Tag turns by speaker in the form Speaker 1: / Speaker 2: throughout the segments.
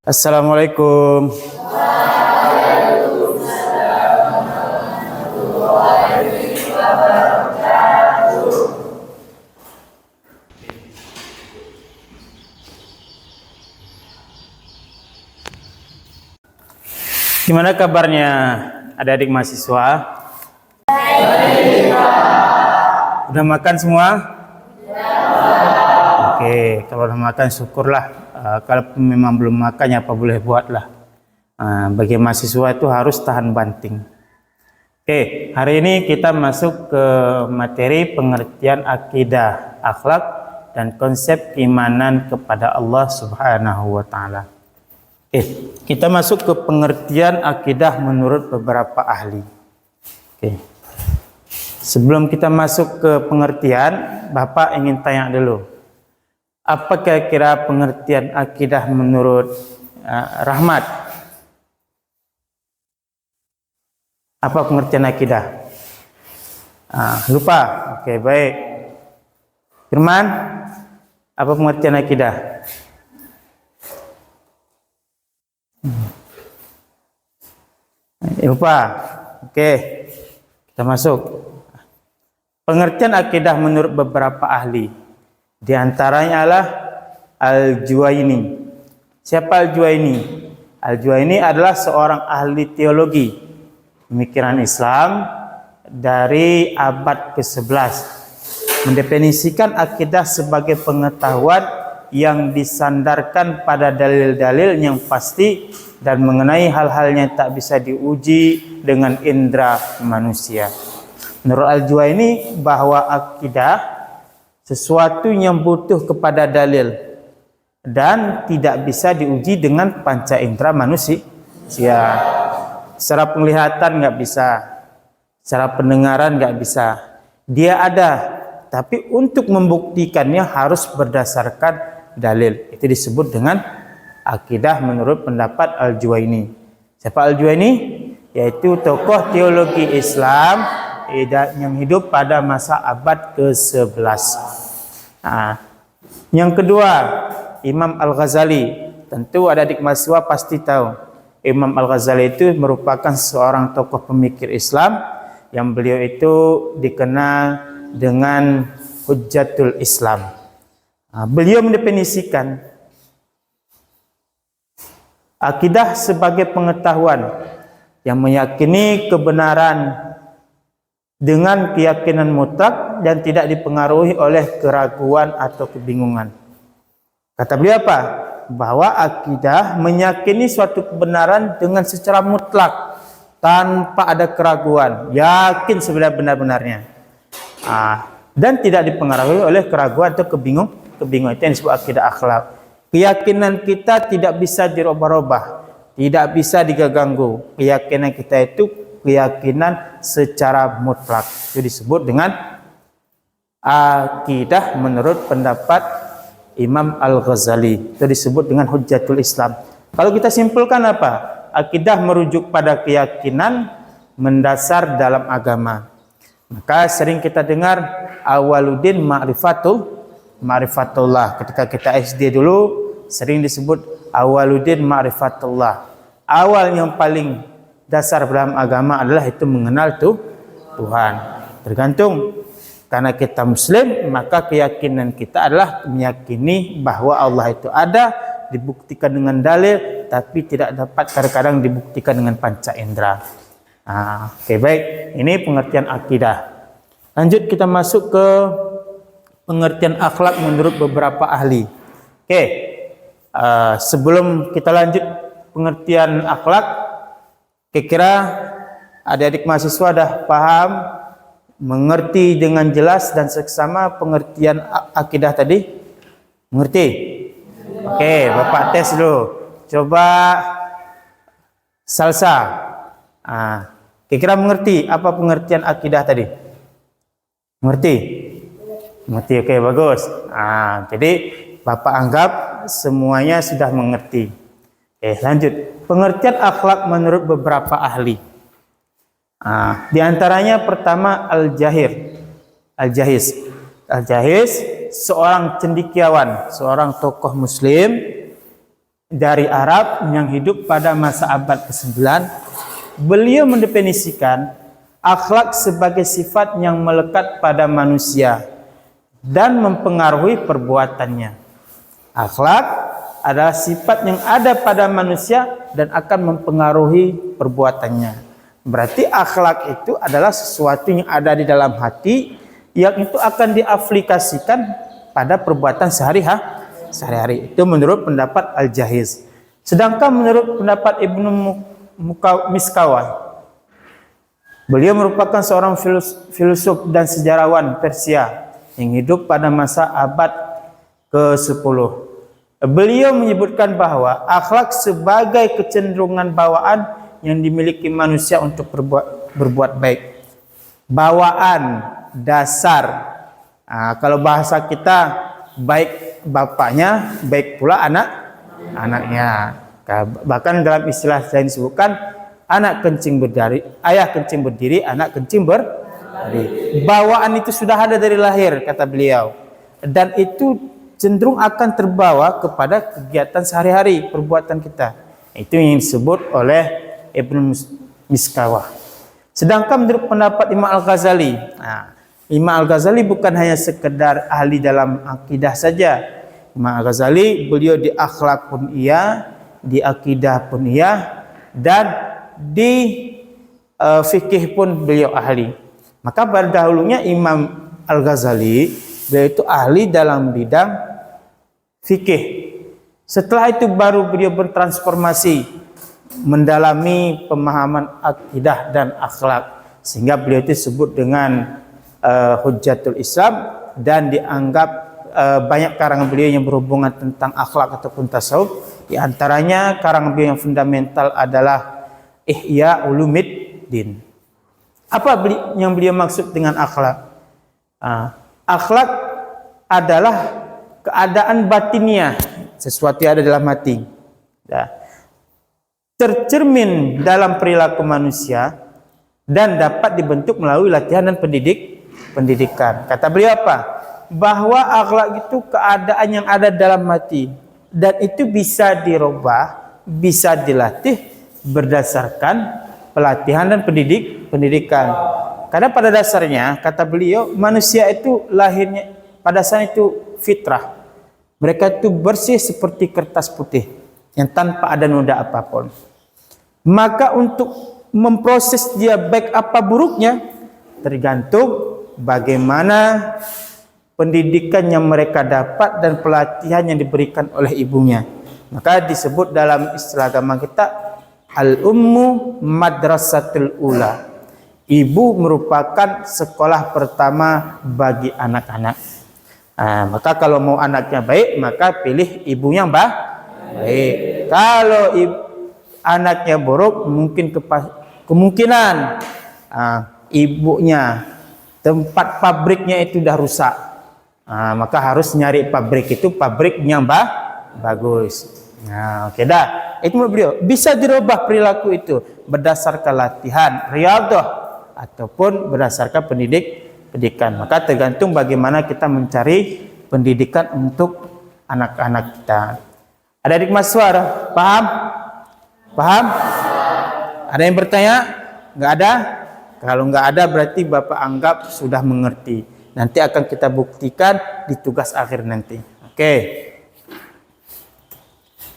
Speaker 1: Assalamualaikum. Gimana kabarnya adik-adik mahasiswa? Udah makan semua? Oke, kalau udah makan syukurlah. Kalau memang belum makan ya apa boleh buatlah. Bagi mahasiswa itu harus tahan banting. Oke, hari ini kita masuk ke materi pengertian akidah, akhlak, dan konsep keimanan kepada Allah Subhanahu wa Ta'ala. Kita masuk ke pengertian akidah menurut beberapa ahli. Sebelum kita masuk ke pengertian, Bapak ingin tanya dulu. Apa kira-kira pengertian akidah menurut Rahmat? Apa pengertian akidah? Lupa? Oke, baik. Firman, apa pengertian akidah? Lupa? Oke, kita masuk. Pengertian akidah menurut beberapa ahli. Di antaranya adalah Al-Juwaini. Siapa Al-Juwaini? Al-Juwaini adalah seorang ahli teologi pemikiran Islam dari abad ke-11. Mendefinisikan akidah sebagai pengetahuan yang disandarkan pada dalil-dalil yang pasti dan mengenai hal-hal yang tak bisa diuji dengan indera manusia. Menurut Al-Juwaini bahwa akidah sesuatu yang butuh kepada dalil dan tidak bisa diuji dengan panca indera manusia. Secara penglihatan nggak bisa, secara pendengaran nggak bisa. Dia ada, tapi untuk membuktikannya harus berdasarkan dalil. Itu disebut dengan akidah menurut pendapat Al-Juwaini. Siapa Al-Juwaini? Yaitu tokoh teologi Islam yang hidup pada masa abad ke-11. Yang kedua, Imam Al-Ghazali. Tentu adik mahasiswa pasti tahu. Imam Al-Ghazali itu merupakan seorang tokoh pemikir Islam yang beliau itu dikenal dengan Hujjatul Islam. Beliau mendefinisikan akidah sebagai pengetahuan yang meyakini kebenaran dengan keyakinan mutlak dan tidak dipengaruhi oleh keraguan atau kebingungan. Kata beliau apa? Bahwa akidah meyakini suatu kebenaran dengan secara mutlak tanpa ada keraguan, yakin sebenar-benarnya, dan tidak dipengaruhi oleh keraguan atau kebingungan. Itu yang disebut akidah akhlak. Keyakinan kita tidak bisa dirubah-ubah, tidak bisa diganggu. Keyakinan kita itu keyakinan secara mutlak. Itu disebut dengan akidah menurut pendapat Imam Al-Ghazali. Itu disebut dengan Hujjatul Islam. Kalau kita simpulkan apa? Akidah merujuk pada keyakinan mendasar dalam agama. Maka sering kita dengar awaluddin ma'rifatullah. Ketika kita SD dulu sering disebut awaluddin ma'rifatullah. Awal yang paling dasar dalam agama adalah itu mengenal Tuhan. Tergantung, karena kita muslim maka keyakinan kita adalah meyakini bahwa Allah itu ada, dibuktikan dengan dalil, tapi tidak dapat kadang-kadang dibuktikan dengan panca indera. Oke, baik, ini pengertian akidah. Lanjut kita masuk ke pengertian akhlak menurut beberapa ahli. Sebelum kita lanjut pengertian akhlak, kira-kira adik-adik mahasiswa dah paham, mengerti dengan jelas dan seksama pengertian akidah tadi? Mengerti? Oke, Bapak tes dulu. Coba Salsa. Kira-kira mengerti apa pengertian akidah tadi? Mengerti? Mengerti, oke, bagus. Jadi Bapak anggap semuanya sudah mengerti. Lanjut. Pengertian akhlak menurut beberapa ahli. Di antaranya pertama Al-Jahiz. Al-Jahiz seorang cendekiawan, seorang tokoh muslim dari Arab yang hidup pada masa abad ke-9, beliau mendefinisikan akhlak sebagai sifat yang melekat pada manusia dan mempengaruhi perbuatannya. Akhlak adalah sifat yang ada pada manusia dan akan mempengaruhi perbuatannya. Berarti akhlak itu adalah sesuatu yang ada di dalam hati yang itu akan diaplikasikan pada perbuatan sehari-hari. Itu menurut pendapat Al-Jahiz. Sedangkan menurut pendapat Ibnu Miskawah, beliau merupakan seorang filosof dan sejarawan Persia yang hidup pada masa abad ke-10. Beliau menyebutkan bahwa akhlak sebagai kecenderungan bawaan yang dimiliki manusia untuk berbuat baik. Bawaan dasar. Kalau bahasa kita, baik bapaknya, baik pula anaknya. Bahkan dalam istilah yang disebutkan, anak kencing berdiri, ayah kencing berdiri, anak kencing berdiri. Bawaan itu sudah ada dari lahir, kata beliau. Dan itu cenderung akan terbawa kepada kegiatan sehari-hari, perbuatan kita. Itu yang disebut oleh Ibnu Miskawah. Sedangkan menurut pendapat Imam Al-Ghazali, Imam Al-Ghazali bukan hanya sekedar ahli dalam akidah saja. Imam Al-Ghazali, beliau di akhlak pun iya, di akidah pun iya, dan di fikih pun beliau ahli. Maka pada dahulunya Imam Al-Ghazali, beliau itu ahli dalam bidang fikih. Setelah itu baru beliau bertransformasi mendalami pemahaman akidah dan akhlak, sehingga beliau itu disebut dengan Hujjatul Islam, dan dianggap banyak karangan beliau yang berhubungan tentang akhlak ataupun tasawuf. Di antaranya karangan beliau yang fundamental adalah Ihya Ulumuddin. Apa yang beliau maksud dengan akhlak? Akhlak adalah keadaan batiniah, sesuatu yang ada dalam hati, tercermin dalam perilaku manusia dan dapat dibentuk melalui latihan dan pendidikan. Kata beliau apa? Bahwa akhlak itu keadaan yang ada dalam hati dan itu bisa dirubah, bisa dilatih berdasarkan pelatihan dan pendidikan. Karena pada dasarnya, kata beliau, manusia itu lahirnya pada dasarnya itu fitrah. Mereka itu bersih seperti kertas putih yang tanpa ada noda apapun. Maka untuk memproses dia baik apa buruknya tergantung bagaimana pendidikan yang mereka dapat dan pelatihan yang diberikan oleh ibunya. Maka disebut dalam istilah agama kita, al-ummu madrasatul ula. Ibu merupakan sekolah pertama bagi anak-anak. Maka kalau mau anaknya baik, maka pilih ibu yang baik. Kalau anaknya buruk, mungkin kemungkinan ibunya, tempat pabriknya itu sudah rusak. Maka harus nyari pabrik yang bagus. Oke dah. Itu menurut beliau bisa dirubah perilaku itu berdasarkan latihan riyadhah ataupun berdasarkan pendidikan. Maka tergantung bagaimana kita mencari pendidikan untuk anak-anak kita. Ada adik mas suara? Paham? Ada yang bertanya? Enggak ada? Kalau enggak ada berarti Bapak anggap sudah mengerti. Nanti akan kita buktikan di tugas akhir nanti. Oke.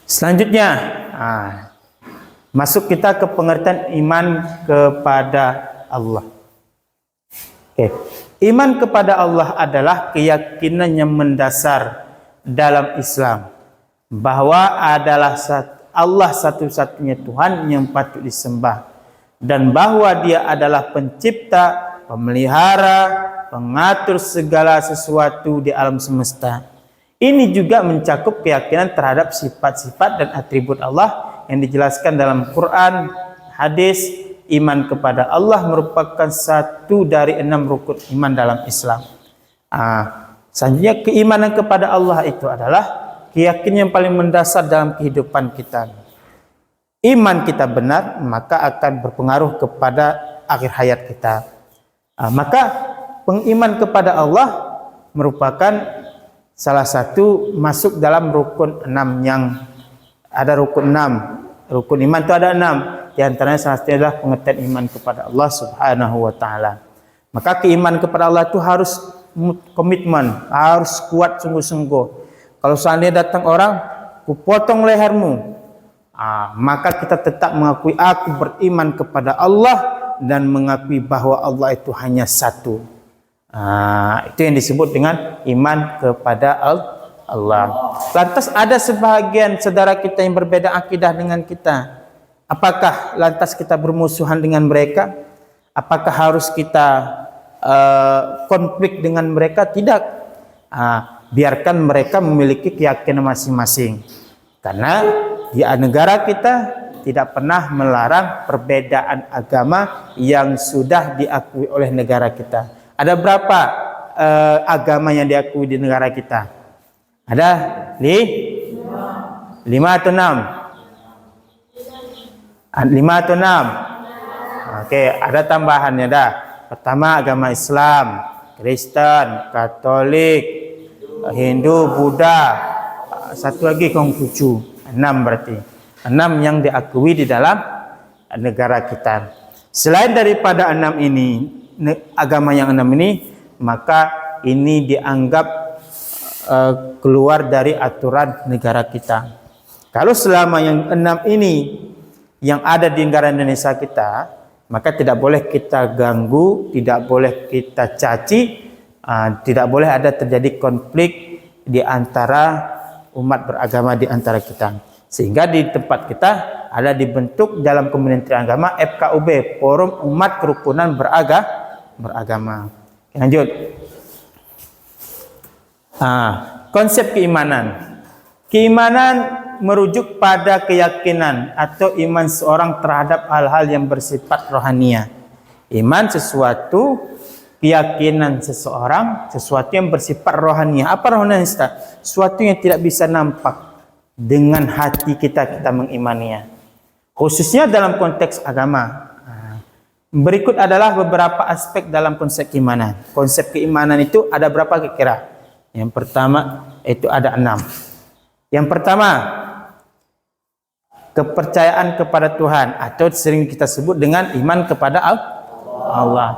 Speaker 1: Selanjutnya, masuk kita ke pengertian iman kepada Allah. Oke. Iman kepada Allah adalah keyakinan yang mendasar dalam Islam bahwa adalah Allah satu-satunya Tuhan yang patut disembah dan bahwa Dia adalah pencipta, pemelihara, pengatur segala sesuatu di alam semesta. Ini juga mencakup keyakinan terhadap sifat-sifat dan atribut Allah yang dijelaskan dalam Quran, hadis. Iman kepada Allah merupakan satu dari 6 rukun iman dalam Islam. Selanjutnya keimanan kepada Allah itu adalah keyakinan yang paling mendasar dalam kehidupan kita. Iman kita benar, maka akan berpengaruh kepada akhir hayat kita. Maka pengiman kepada Allah merupakan salah satu masuk dalam rukun 6 yang Ada rukun 6. Rukun iman itu ada 6. Di antaranya salah satunya adalah pengertian iman kepada Allah Subhanahu wa taala. Maka keimanan kepada Allah itu harus komitmen, harus kuat sungguh-sungguh. Kalau seandainya datang orang, ku potong lehermu, maka kita tetap mengakui aku beriman kepada Allah dan mengakui bahwa Allah itu hanya satu. Itu yang disebut dengan iman kepada Allah. Lantas ada sebahagian saudara kita yang berbeda akidah dengan kita. Apakah lantas kita bermusuhan dengan mereka? Apakah harus kita konflik dengan mereka? Tidak. Biarkan mereka memiliki keyakinan masing-masing. Karena di negara kita tidak pernah melarang perbedaan agama yang sudah diakui oleh negara kita. Ada berapa agama yang diakui di negara kita? Ada 5 atau 6? 5 atau 6? Oke, ada tambahannya dah. Pertama agama Islam, Kristen, Katolik, Hindu, Buddha. Satu lagi Konghucu. 6 berarti. 6 yang diakui di dalam negara kita. Selain daripada 6 ini, agama yang 6 ini, maka ini dianggap keluar dari aturan negara kita. Kalau selama yang 6 ini yang ada di negara Indonesia kita, maka tidak boleh kita ganggu, tidak boleh kita caci, tidak boleh ada terjadi konflik di antara umat beragama di antara kita. Sehingga di tempat kita ada dibentuk dalam Kementerian Agama FKUB, Forum Umat Kerukunan Beragama. Lanjut. Konsep keimanan. Keimanan merujuk pada keyakinan atau iman seorang terhadap hal-hal yang bersifat rohania. Iman sesuatu, keyakinan seseorang, sesuatu yang bersifat rohania. Apa rohania? Sesuatu yang tidak bisa nampak, dengan hati kita mengimaninya. Khususnya dalam konteks agama. Berikut adalah beberapa aspek dalam konsep keimanan. Konsep keimanan itu ada berapa kira-kira? Yang pertama itu ada 6. Yang pertama, kepercayaan kepada Tuhan atau sering kita sebut dengan iman kepada Allah.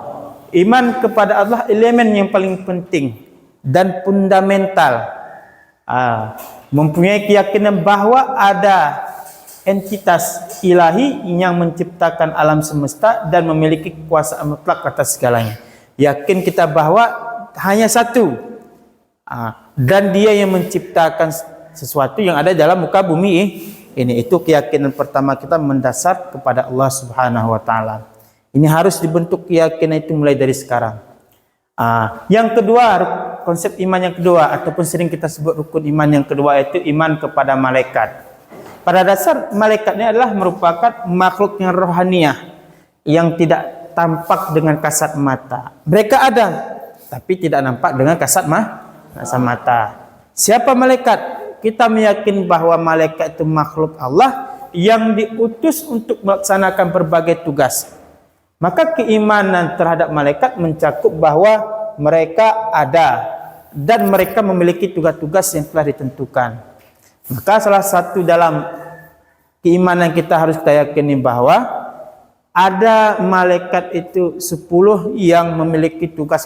Speaker 1: Iman kepada Allah elemen yang paling penting dan fundamental. Mempunyai keyakinan bahwa ada entitas ilahi yang menciptakan alam semesta dan memiliki kekuasaan mutlak atas segalanya. Yakin kita bahwa hanya satu, dan dia yang menciptakan sesuatu yang ada dalam muka bumi ini. Itu keyakinan pertama kita mendasar kepada Allah Subhanahu wa taala. Ini harus dibentuk keyakinan itu mulai dari sekarang. Yang kedua, konsep iman yang kedua ataupun sering kita sebut rukun iman yang kedua itu iman kepada malaikat. Pada dasar malaikatnya adalah merupakan makhluk yang rohaniah yang tidak tampak dengan kasat mata. Mereka ada tapi tidak nampak dengan kasat mata. Siapa malaikat? Kita meyakini bahwa malaikat itu makhluk Allah yang diutus untuk melaksanakan berbagai tugas. Maka keimanan terhadap malaikat mencakup bahwa mereka ada dan mereka memiliki tugas-tugas yang telah ditentukan. Maka salah satu dalam keimanan kita harus kita yakini bahwa ada malaikat itu 10 yang memiliki tugas